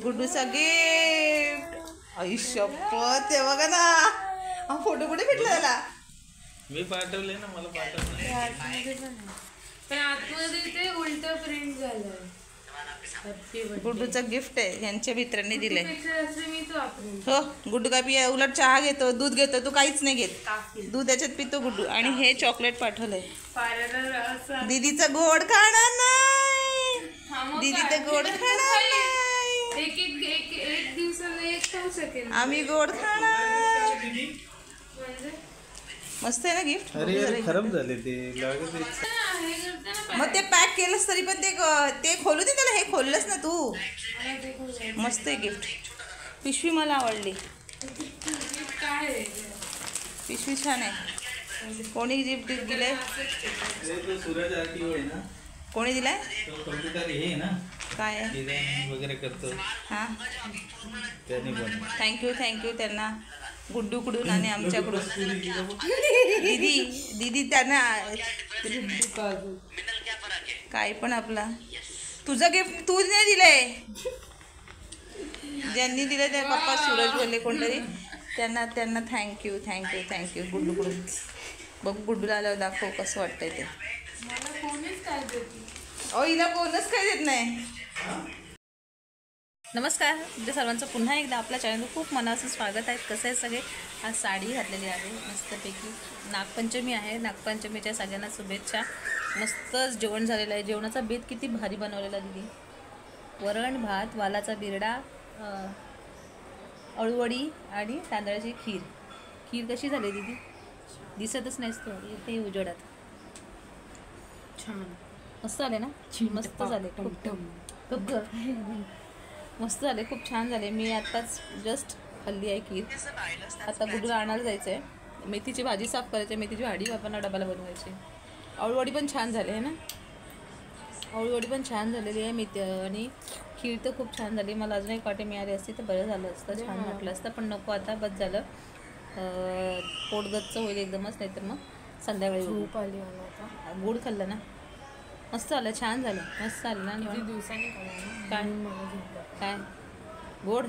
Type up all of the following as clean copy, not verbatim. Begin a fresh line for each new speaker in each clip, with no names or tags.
गुड्डूचा gift. आयुष्यपत ते बघा ना, हा फोटो कुठे भेटला त्याला?
मी पाठवले ना, मला पाठवलं
पण आतमध्ये ते उलट प्रिंट झालंय.
गुड्डूचं गिफ्ट आहे, यांच्या मित्रांनी दिलंय.
मी तो वापरेन.
हो, गुड्डू काय पिया? उलट चहा घेतो, दूध घेतो, तू काहीच नाही घेत. दूध त्याच्यात पितो गुड्डू. आणि हे चॉकलेट पाठवलंय. दीदीचं गोड खाणार नाही, दीदीचं गोड खाणार नाही.
एक दिवसाला एक खाऊ शकेल
आम्ही गोड खाणार. मस्त आहे ना गिफ्ट.
अरे खराब झाले ते,
मग ते पॅक केलंस तरी पण ते खोलू दे त्याला. हे खोललंस ना तू. मस्त आहे गिफ्ट. पिशवी मला आवडली. पिशवी छान आहे. कोणी गिफ्ट दिलंय?
सूरज आरटीओ आहे ना.
कोणी दिलाय?
कॉम्प्युटर हे ना,
काय
डिझाईन वगैरे करतो.
हां,
त्याने पण
थँक्यू त्यांना. गुड्डूकडून आणि आमच्याकडून. दीदी त्यांना काय पण आपला. तुझं गिफ्ट तू नाही दिलंय, ज्यांनी दिलं ते पप्पा सूरज बोलले कोणतरी, त्यांना थँक्यू गुड्डूकडून. बघ गुड्डूला आल्यावर दाखव कसं वाटतंय ते. हिला कोणच काय देत नाही. नमस्कार, तुमच्या सर्वांचं पुन्हा एकदा आपल्या चॅनलवर खूप मनापासून स्वागत आहे. कसं आहे सगळे? आज साडी घातलेली आहे मस्तपैकी. नागपंचमी आहे, नागपंचमीच्या सगळ्यांना शुभेच्छा. मस्तच जेवण झालेलं आहे. जेवणाचा बेत किती भारी बनवलेला दिदी. वरण भात, वालाचा बिरडा, अळूवडी आणि तांदळाची खीर. खीर कशी झाली दीदी? दिसतच नाहीस तू इथे उजेडात.
छान
मस्त झाले ना? मस्त झाले. मस्त झाले, खूप छान झाले. मी आत्ताच जस्ट खाल्ली आहे खीर. आता गुड्डूला आणायला जायचं आहे. मेथीची भाजी साफ करायची, मेथीची भाजी आपण डब्याला बनवायची. अळूवडी पण छान झाली आहे ना. अळूवडी पण छान झालेली आहे. मेथी आणि खीर तर खूप छान झाली. मला अजून एक वाटे मिळाली असती तर बरं झालं असतं, छान वाटलं असतं. पण नको, आता बस झालं. पोट गच्च होईल एकदमच, नाही तर मग संध्याकाळी
झोप आली मला आता.
गोड खाल्लं ना, मस्त झालं, छान झालं, मस्त झालं ना.
किती दिवसांनी
काय गोड?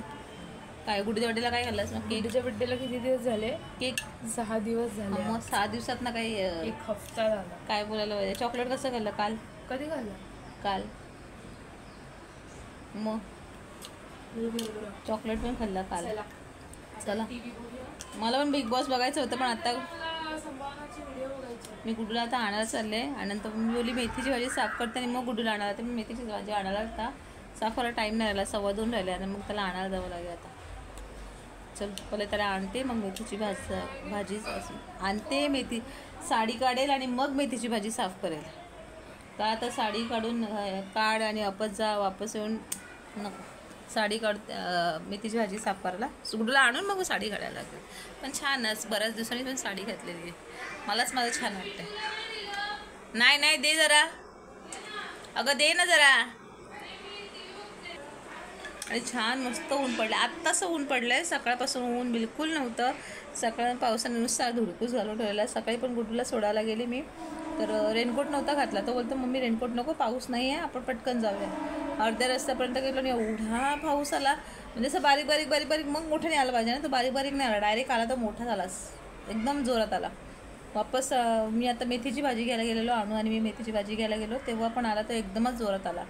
काय गुड्डूच्या बड्डेला काय खाल्लंस मग?
केकच्या बड्डेला किती दिवस झाले?
केक
6 दिवस झाले.
मग 6 दिवसात ना काही
1 हफ्ता झाला.
काय बोलायला पाहिजे. चॉकलेट कसं खाल्लं काल?
कधी खाल्लं?
काल मग चॉकलेट पण खाल्लं काल. चला, मला पण बिग बॉस बघायचं होतं, पण आता मी गुड्डूला आता आणायला चालले. आणि नंतर मी बोलली मेथीची भाजी साफ करते आणि मग गुड्डूला आणायला. तर मी मेथीची भाजी आणायला आता साफ करायला टाईम नाही राहिला, 2:15 राहिले. आणि मग त्याला आणायला जावं लागेल आता. चल पहिले त्याला आणते, मग मेथीची भाजी आणते. मेथी साडी काढेल आणि मग मेथीची भाजी साफ करेल. का आता साडी काढून काढ आणि वापस येऊन नको. साडी मेथीची भाजी साफ करायला गुड्डूला आणून मग साडी काढायला लागेल. पण छानच, बऱ्याच दिवसांनी पण साडी घातलेली आहे. मलाच माझं छान वाटतं. नाही दे जरा, अगं दे ना जरा. आणि छान मस्त ऊन पडलं. आत्तासं ऊन पडलं आहे. सकाळपासून ऊन बिलकुल नव्हतं. सकाळ पावसाने नुसता धुडकूस घालून ठेवलेला. सकाळी पण गुड्डूला सोडायला गेली मी, तर रेनकोट नव्हता घातला. तो बोलतो मम्मी रेनकोट नको, पाऊस नाही आहे, आपण पटकन जाऊया. अर्ध्या रस्त्यापर्यंत गेलो आणि एवढा पाऊस आला, म्हणजे असं बारीक बारीक मग मोठा नाही आला पाहिजे ना. तो बारीक नाही आला, डायरेक्ट आला तर मोठा झालाच, एकदम जोरात आला. वापस मी आता मेथीची भाजी घ्यायला गेलेलो आणू, आणि मी मेथीची भाजी घ्यायला गेलो तेव्हा पण आला तर एकदमच जोरात आला,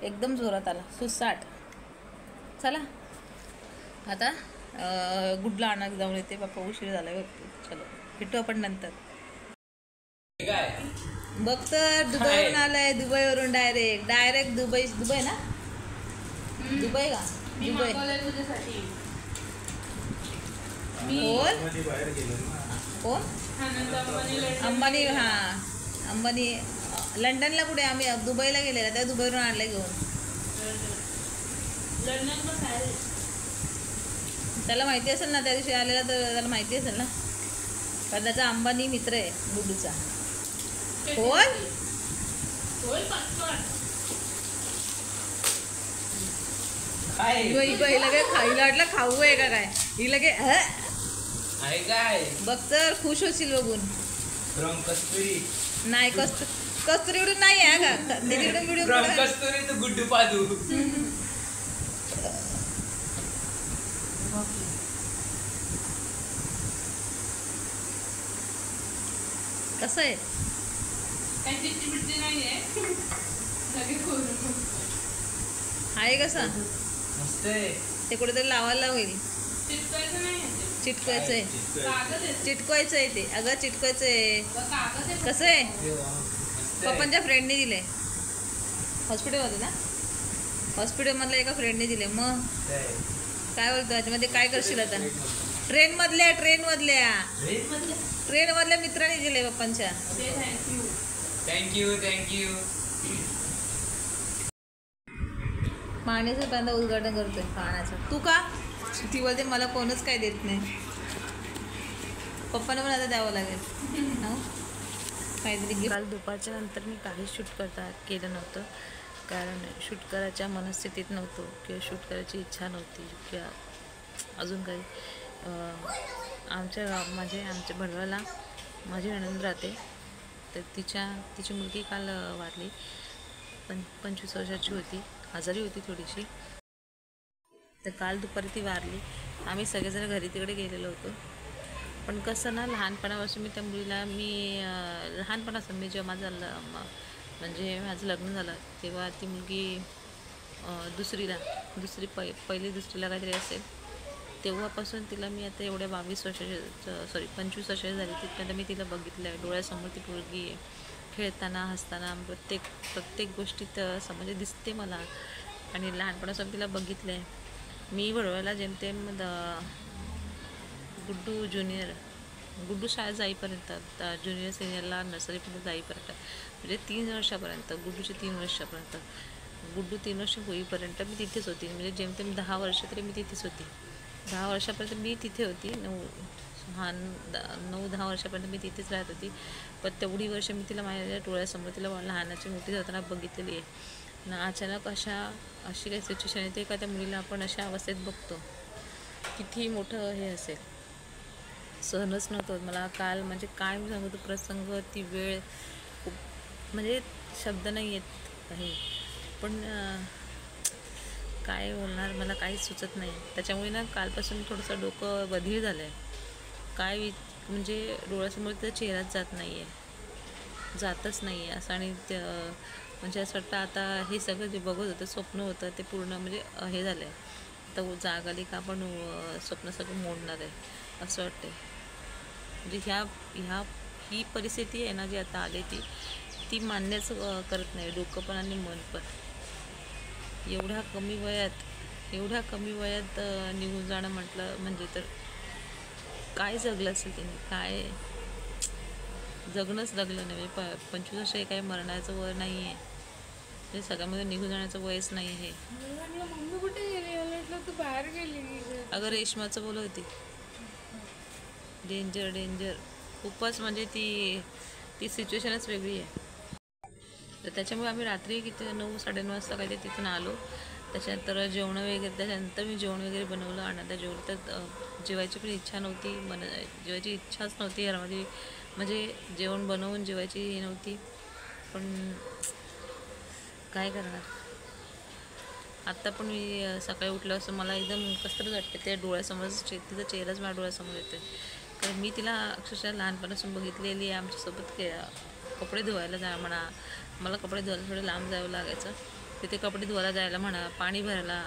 एकदम जोरात आला, सुसाट. चला आता गुड्डूला आणायला जाऊन येते. बाप्पा उशीर झाला बघतो. चलो भेटू आपण नंतर. बघ तर दुबईवरून आलाय, दुबईवरून डायरेक्ट दुबई ना, दुबई का? दुबई कोण? अंबानी. हां अंबानी लंडनला कुठे? आम्ही दुबईला गेलेला, त्या दुबईवरून आणलं घेऊन. त्याला माहिती असेल ना, त्या दिवशी आलेला तर त्याला माहिती असेल ना, कारण त्याचा अंबानी मित्र आहे गुड्डूचा. कोण? हिला काय खायला वाटलं खाऊ आहे का काय? हिला काय बघ तर खुश होशील बघून.
फ्रॉम कस्तुरी
नाही कस्तुरीकडून नाही आहे का तिकडून video
from Kasturi to Guddu Padu.
कसं आहे
काही चिट्टी बिट्टी नाहीये लगेच करू.
आहे कसा
मस्त आहे.
ते कुठेतरी लावायला होईल.
चिटकायचं नाही आहे ते.
चिटकवायचं आहे
कागद आहे.
चिटकवायचं आहे ते अगं चिटकवायचं आहे.
कागद आहे.
कसं आहे
मस्त आहे.
पप्पांच्या फ्रेंडने दिले हॉस्पिटलमध्ये ना हॉस्पिटलमधल्या एका फ्रेंडने दिले. मग
मस्त आहे.
काय बोलतो त्याच्यामध्ये काय करशील आता ट्रेनमधल्या मित्राने दिले पप्पांच्या.
ते थँक्यू.
Thank you thank you.
पाण्याचं पहिल्यांदा उद्घाटन करतोय पाण्याचं. तू का ती बोलते मला कोणच काय देत नाही. पप्पांना पण आता द्यावं लागेल हो? काहीतरी. काल दुपारच्या नंतर मी काहीच शूट केलं नव्हतं कारण शूट करायच्या मनस्थितीत नव्हतो किंवा शूट करायची इच्छा नव्हती किंवा अजून काही. आमच्या भडवाला माझी नणंद राहते तर तिची मुलगी काल वारली. 25 वर्षाची होती. आजारी होती थोडीशी. तर काल दुपारी ती वारली. आम्ही सगळेजण घरी तिकडे गेलेलो होतो. पण कसं ना लहानपणापासून मी त्या मुलीला लहानपणापासून मी जेव्हा माझं लग्न झालं तेव्हा ती मुलगी पहिली दुसरीला काहीतरी असेल तेव्हापासून तिला मी आता एवढ्या 25 वर्षाची झाली तिथपर्यंत मी तिला बघितलं आहे. डोळ्यासमोर ती मुलगी खेळताना हसताना प्रत्येक गोष्टीत म्हणजे दिसते मला आणि लहानपणापासून तिला बघितलं आहे. मी वडवायला जेमतेम गुड्डू शाळेत जाईपर्यंत ज्युनियर सिनियरला नर्सरीपर्यंत जाईपर्यंत म्हणजे 3 वर्षापर्यंत गुड्डूचे 3 वर्षापर्यंत गुड्डू 3 वर्ष होईपर्यंत मी तिथेच होती. म्हणजे जेमतेम 10 वर्ष तरी मी तिथेच होती. 10 वर्षापर्यंत मी तिथे होती. 9-10 वर्षापर्यंत मी तिथेच राहत होती. पण तेवढी वर्ष मी तिला माझ्या डोळ्यासमोर तिला लहानाची मोठी होताना बघितलेली आहे ना. अचानक अशी काही सिच्युएशन येते का त्या मुलीला आपण अशा अवस्थेत बघतो. किती मोठं हे असेल सहनच नव्हतं मला काल. म्हणजे काय सांगतो प्रसंग ती वेळ खूप म्हणजे शब्द नाही आहेत काही. पण काय बोलणार मला काहीच सुचत नाही. त्याच्यामुळे ना कालपासून थोडंसं डोकं बधीर झालं आहे. म्हणजे डोळ्यासमोर त्याचा चेहराच जातच नाही आहे असं. आणि म्हणजे असं वाटतं आता हे सगळं जे बघत होतं स्वप्न होतं ते पूर्ण म्हणजे हे झालं आहे. तर जाग आली का आपण स्वप्न सगळं मोडणार आहे असं वाटतं. म्हणजे ही परिस्थिती आहे ना जी आता आली ती मान्यच करत नाही डोकं पण आणि मन पण. एवढ्या कमी वयात निघून जाणं म्हटलं म्हणजे तर काय जगलं असेल त्याने. काय जगणंच जगलं नाही. 25 वर्ष हे काही मरणाचं वय नाही आहे. म्हणजे सगळ्यामध्ये निघून जाण्याचं वयच नाही आहे.
मम्मी कुठे गेली? म्हटलं तू बाहेर गेली.
अगं रेशमाचं बोलत होती. डेंजर खूपच म्हणजे ती सिच्युएशनच वेगळी आहे. तर त्याच्यामुळे आम्ही रात्री किती 9-9:30 वाजता काहीतरी तिथून आलो. त्याच्यानंतर त्याच्यानंतर मी जेवण वगैरे बनवलं आणि आता जेवलं. तर जेवायची पण इच्छा नव्हती. जेवायची इच्छाच नव्हती घरामध्ये. म्हणजे जेवण बनवून जेवायची हे नव्हती. पण काय करणार. आत्ता पण मी सकाळी उठलं असं मला एकदम कसंतरी वाटतं. त्या डोळ्यासमोर तिचा चेहराच माझ्या डोळ्यासमोर येतो. कारण मी तिला अक्षरशः लहानपणापासून बघितलेली आहे. आमच्यासोबत कपडे धुवायला जा म्हणा. मला कपडे धुवायला थोडं लांब जावं लागायचं. तिथे कपडे धुवायला जायला म्हणा, पाणी भरायला,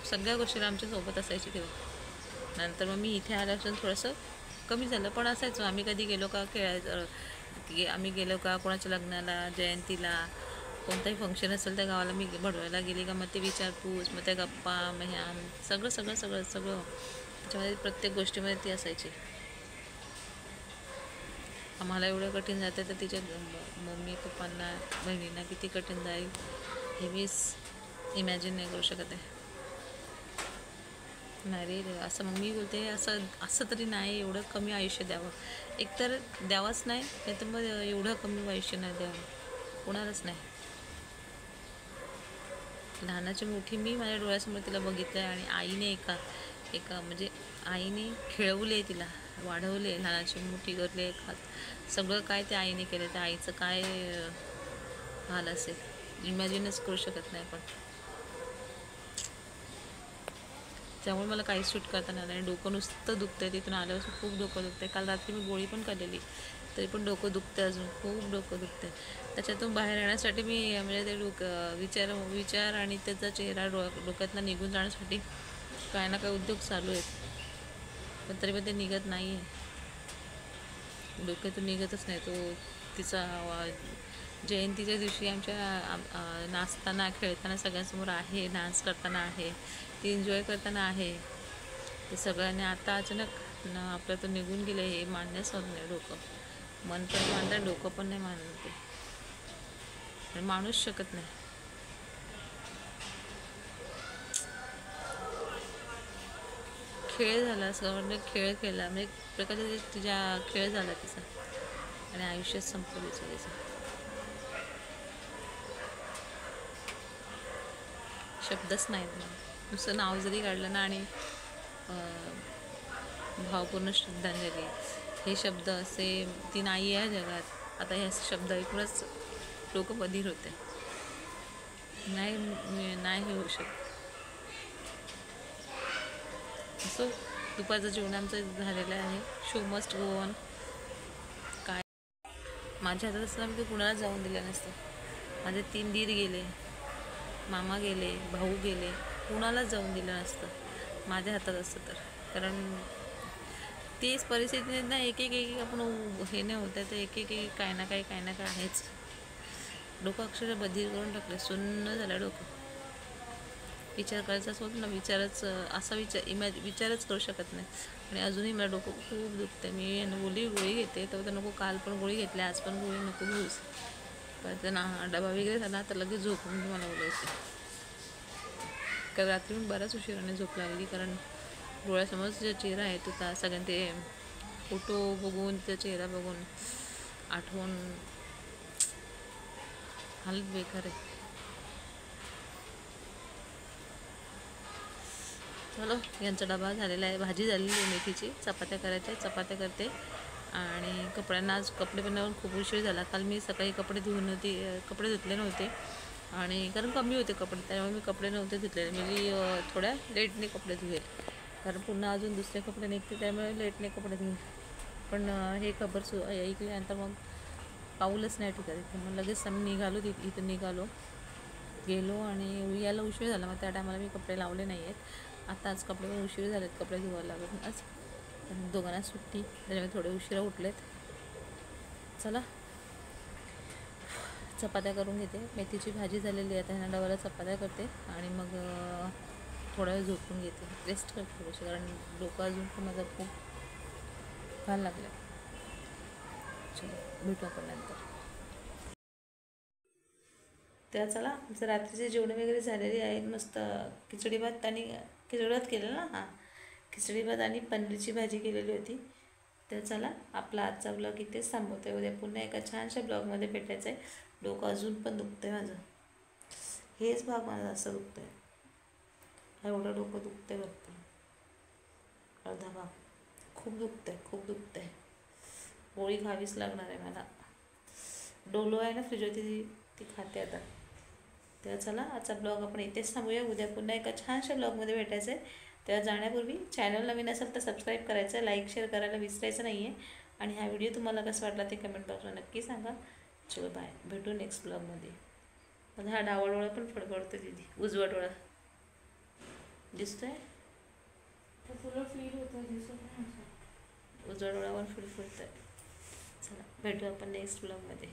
सगळ्या गोष्टीला आमच्यासोबत असायची तेव्हा. नंतर मग मी इथे आल्यापासून थोडंसं कमी झालं. पण असायचो आम्ही कधी गेलो का आम्ही गेलो का कोणाच्या लग्नाला, जयंतीला, कोणताही फंक्शन असेल त्या गावाला मी भडवायला गेली का मग ते विचारपूस, मग त्या गप्पा, मग ह्या सगळं त्याच्यामध्ये प्रत्येक गोष्टीमध्ये ती असायची. आम्हाला एवढं कठीण जातं तर तिच्या मम्मी पप्पांना बहिणींना किती कठीण जाईल हे मीच इमॅजिन नाही करू शकत आहे. नाही रे असं मम्मी बोलते असं तरी नाही एवढं कमी आयुष्य द्यावं. एकतर द्यावंच नाही तर मग एवढं कमी आयुष्य नाही द्यावं कोणालाच नाही. लहानाची मोठी मी माझ्या डोळ्यासमोर तिला बघितलं आहे. आणि आईने एका म्हणजे आईने खेळवले तिला वाढवले, लहानाची मोठी करले, सगळं काय त्या आईने केलं. त्या आईचं काय हाल असेल इमॅजिनच करू शकत नाही आपण. त्यामुळे मला काहीच शूट करता नाही. डोकं नुसतं दुखतंय, तिथून आल्यापासून खूप डोकं दुखतंय. काल रात्री मी गोळी पण खाल्लेली तरी पण डोकं दुखतंय, अजून खूप डोकं दुखतंय. त्याच्यातून बाहेर येण्यासाठी मी म्हणजे ते विचार आणि त्याचा चेहरा डोक्यातनं निघून जाण्यासाठी काय ना काय उद्योग चालू आहेत, पण तरी पण ते निघत नाही आहे. डोक्यातून निघतच नाही तो. तिचा जयंतीच्या दिवशी आमच्या नाचताना खेळताना सगळ्यांसमोर आहे, डान्स करताना आहे, ती एन्जॉय करताना आहे. ते सगळ्यांनी आता अचानक आपलं तर निघून गेलं, हे मान्यच होत नाही. डोकं मन पण मानतं, डोकं पण नाही मानते. पण माणूस शकत नाही. खेळ झाला असं म्हणजे खेळ खेळला, म्हणजे प्रकारचे तिच्या खेळ झाला तिचा आणि आयुष्यात संपलं तिचं. शब्दच नाहीत मला. नुसतं नाव जरी काढलं ना आणि भावपूर्ण श्रद्धांजली हे शब्द असे, ती नाही आहे जगात. आता हे शब्द ऐकूनच डोकं बधीर होते. नाही हे होऊ शकत. असं दुपारचं जेवण आमचं झालेलं आहे. Show must go on. काय माझ्या हातात असताना मी ते कुणाला जाऊन दिलं नसतं. माझे 3 दीर गेले, मामा गेले, भाऊ गेले, कुणालाच जाऊन दिलं नसतं माझ्या हातात असतं तर. कारण तीच परिस्थिती ना, एक आपण हे नाही होतं, तर एक काय ना काय आहेच. डोकं अक्षरशः बधीर करून टाकलं, सुन्न झालं डोकं. विचार करायचाच होत ना, विचारच करू शकत नाही. आणि अजूनही मला डोकं खूप दुखतं. मी गोळी घेते, तर नको, काल पण गोळी घेतली, आज पण गोळी नको घेऊस. पण ना डबा वगैरे झाला तर लगेच झोपून मला बोलायचं. कारण रात्री मी बराच उशिराने झोप लागली, कारण डोळ्यासमोरच जो चेहरा आहे तो त्या सगळ्यांना ते फोटो बघून, त्या चेहरा बघून आठवण हालत बेकार आहे. चलो, यांचा डबा झालेला आहे, भाजी झालेली आहे मेथीची, चपात्या करायच्या, चपात्या करते. आणि कपड्यांना आज कपडे बनवून खूप उशीर झाला. काल मी सकाळी कपडे धुतले नव्हते आणि कारण कमी होते कपडे, त्यामुळे मी कपडे नव्हते धुतलेले. मी थोड्या लेटने कपडे धुवेल, कारण पुन्हा अजून दुसरे कपडे निघते, त्यामुळे लेटने कपडे धुवेल. पण हे खबर ऐकल्यानंतर मग पाऊलच नाही टिकत. मग लगेच आम्ही इथून गेलो आणि यायला उशीर झाला. मग त्या टायमाला मी कपडे लावले नाही आहेत. आता आज कपडे पण उशीर झालेत, कपडे धुवायला लागत आज. दोघांना सुट्टी, त्याच्यामुळे थोडे उशिरा उठलेत. चला, चपात्या करून घेते. मेथीची भाजी झालेली आहे, आता ह्यांना डब्याला चपात्या करते आणि मग थोडा वेळ झोपून घेते, रेस्ट करते थोडीशी, कारण डोकं अजून पण माझं खूप घाल लागलं. चलो, भेटू आपण नंतर. त्या चला, आमचं रात्रीचे जेवण वगैरे झालेली आहेत. मस्त खिचडी भात केलेलं ना, हां, खिचडी भात आणि पनीरची भाजी केलेली होती. तर चला, आपला आजचा ब्लॉग इथेच थांबवतो आहे. उद्या पुन्हा एका छानशा ब्लॉगमध्ये भेटायचं आहे. डोकं अजून पण दुखतं आहे माझं, हेच भाग माझा असं दुखतं आहे. एवढं डोकं दुखतं आहे भरपूर, अर्धा भाग खूप दुखतं आहे. गोळी खावीच लागणार आहे मला. डोलो आहे ना फ्रीजवरती, ती खाते आता. तेव्हा चला, आजचा ब्लॉग आपण इथेच थांबूया. उद्या पुन्हा एका छानशा ब्लॉगमध्ये भेटायचं आहे. तेव्हा जाण्यापूर्वी चॅनल नवीन असेल तर सबस्क्राईब करायचं, लाईक शेअर करायला विसरायचं नाही आहे. आणि हा व्हिडिओ तुम्हाला कसा वाटला ते कमेंट बॉक्सला नक्की सांगा. चलो, बाय, भेटू नेक्स्ट ब्लॉगमध्ये. माझा हा डावा डोळा पण फडफडतो दीदी, उजवा डोळा दिसतोय,
तुला फील होतं
उजवा डोळा पण फडफडतोय. चला, भेटू आपण नेक्स्ट ब्लॉगमध्ये.